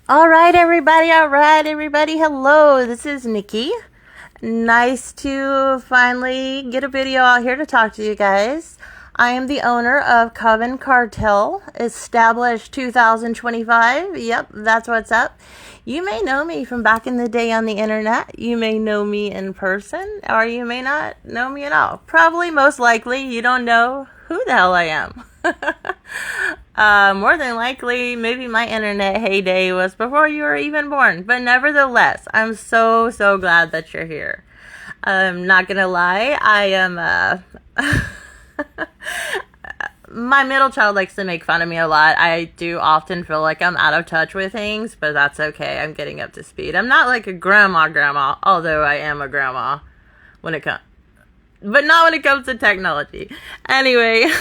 All right, everybody. Hello, this is Nikki. Nice to finally get a video out here to talk to you guys. I am the owner of Coven Cartel, established 2025. Yep, that's what's up. You may know me from back in the day on the internet. You may know me in person, or you may not know me at all. Probably, most likely, you don't know who the hell I am. More than likely, maybe my internet heyday was before you were even born. But nevertheless, I'm so glad that you're here. I'm not gonna lie, I am, my middle child likes to make fun of me a lot. I do often feel like I'm out of touch with things, but that's okay. I'm getting up to speed. I'm not like a grandma, although I am a grandma when it comes, but not when it comes to technology. Anyway,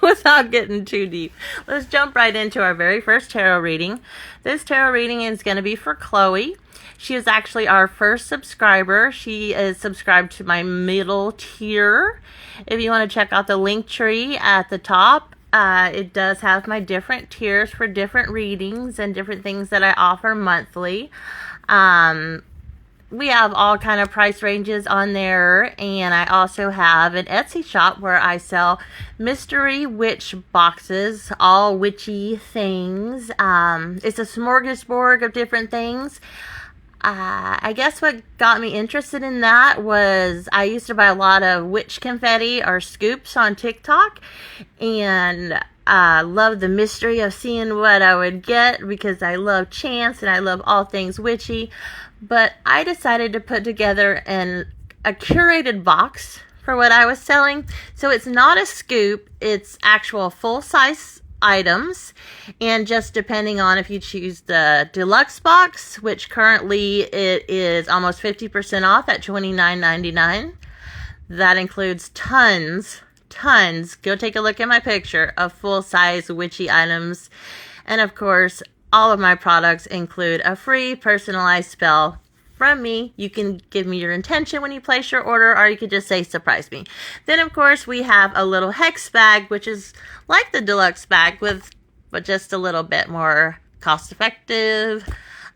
without getting too deep, let's jump right into our very first tarot reading. This tarot reading is going to be for Chloe. She is actually our first subscriber. She is subscribed to my middle tier. If you want to check out the link tree at the top, it does have my different tiers for different readings and different things that I offer monthly. We have all kind of price ranges on there, and I also have an Etsy shop where I sell mystery witch boxes, all witchy things. It's a smorgasbord of different things. I guess what got me interested in that was I used to buy a lot of witch confetti or scoops on TikTok, and I love the mystery of seeing what I would get because I love chance and I love all things witchy. But I decided to put together a curated box for what I was selling. So it's not a scoop, it's actual full-size items, and just depending on if you choose the deluxe box, which currently it is almost 50% off at $29.99. That includes tons, go take a look at my picture, of full-size witchy items. And of course, all of my products include a free personalized spell from me. You can give me your intention when you place your order, or you could just say surprise me. Then of course we have a little hex bag, which is like the deluxe bag but just a little bit more cost effective.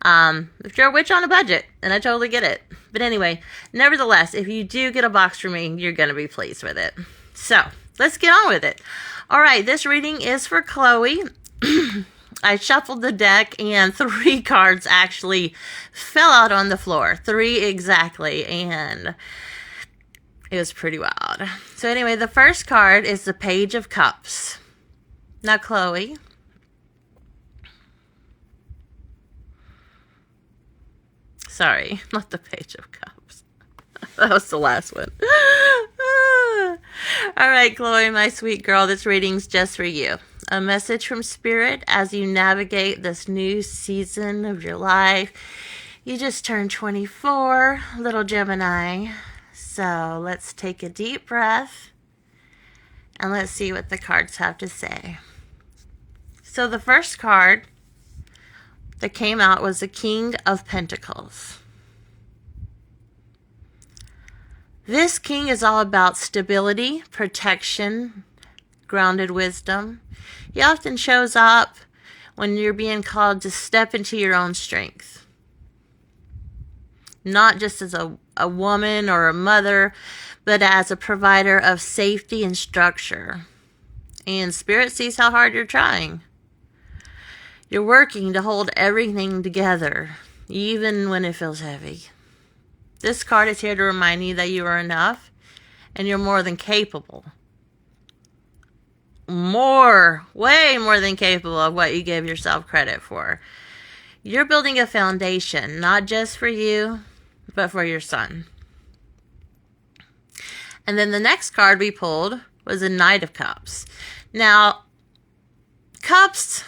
If you're a witch on a budget, and I totally get it. But anyway, nevertheless, if you do get a box from me, you're gonna be pleased with it. So let's get on with it. All right, this reading is for Chloe. I shuffled the deck and 3 cards actually fell out on the floor. 3 exactly. And it was pretty wild. So anyway, the first card is the Page of Cups. Now, Chloe, sorry, not the Page of Cups. That was the last one. All right, Chloe, my sweet girl, this reading's just for you. A message from Spirit as you navigate this new season of your life. You just turned 24, little Gemini. So let's take a deep breath and let's see what the cards have to say. So the first card that came out was the King of Pentacles. This king is all about stability, protection, grounded wisdom. He often shows up when you're being called to step into your own strength. Not just as a woman or a mother, but as a provider of safety and structure. And Spirit sees how hard you're trying. You're working to hold everything together, even when it feels heavy. This card is here to remind you that you are enough and you're more than capable. Way more than capable of what you give yourself credit for. You're building a foundation, not just for you, but for your son. And then the next card we pulled was the Knight of Cups. Now, cups,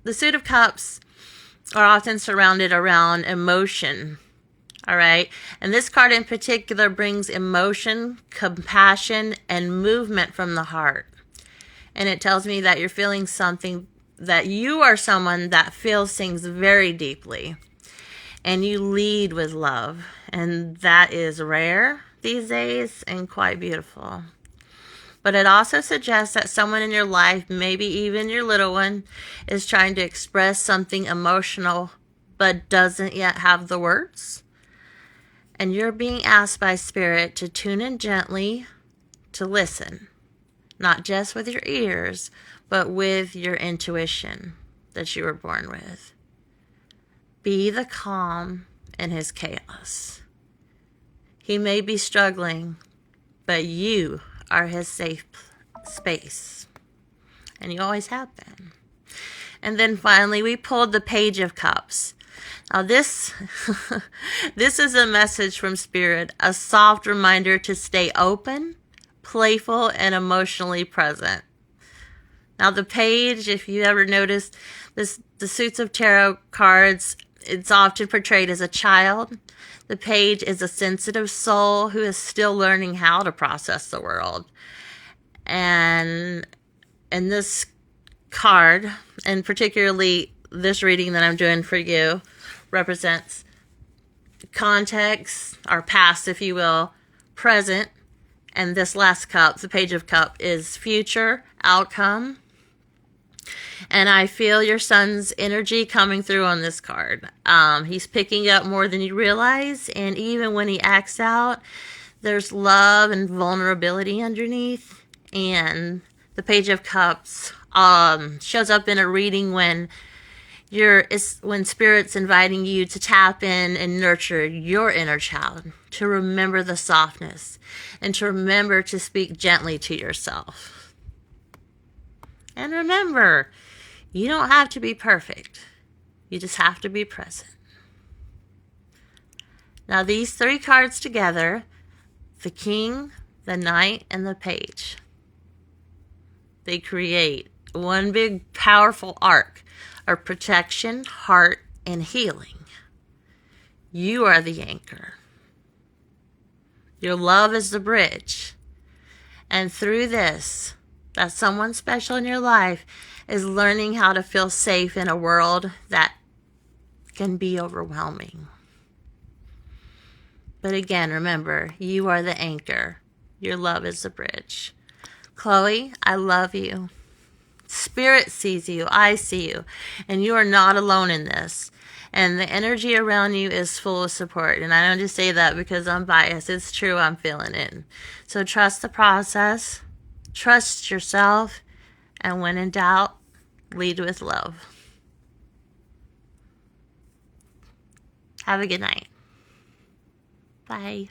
the suit of cups, are often surrounded around emotion. All right. And this card in particular brings emotion, compassion, and movement from the heart. And it tells me that you're feeling something, that you are someone that feels things very deeply. And you lead with love. And that is rare these days and quite beautiful. But it also suggests that someone in your life, maybe even your little one, is trying to express something emotional but doesn't yet have the words. And you're being asked by Spirit to tune in gently, to listen, not just with your ears, but with your intuition that you were born with. Be the calm in his chaos. He may be struggling, but you are his safe space. And you always have been. And then finally, we pulled the Page of Cups. Now this is a message from Spirit, a soft reminder to stay open, playful, and emotionally present. Now the page, if you ever noticed, the suits of tarot cards, it's often portrayed as a child. The page is a sensitive soul who is still learning how to process the world. And in this card, and particularly this reading that I'm doing for you, represents context, our past, if you will, present, and this last cup, the Page of Cup, is future, outcome. And I feel your son's energy coming through on this card. He's picking up more than you realize, and even when he acts out, there's love and vulnerability underneath. And the Page of Cups shows up in a reading when Spirit's inviting you to tap in and nurture your inner child, to remember the softness, and to remember to speak gently to yourself. And remember, you don't have to be perfect. You just have to be present. Now these three cards together, the King, the Knight, and the Page, they create one big powerful arc of protection, heart, and healing. You are the anchor. Your love is the bridge. And through this, that someone special in your life is learning how to feel safe in a world that can be overwhelming. But again, remember, you are the anchor. Your love is the bridge. Chloe, I love you. Spirit sees you. I see you. And you are not alone in this. And the energy around you is full of support. And I don't just say that because I'm biased. It's true. I'm feeling it. So trust the process. Trust yourself. And when in doubt, lead with love. Have a good night. Bye.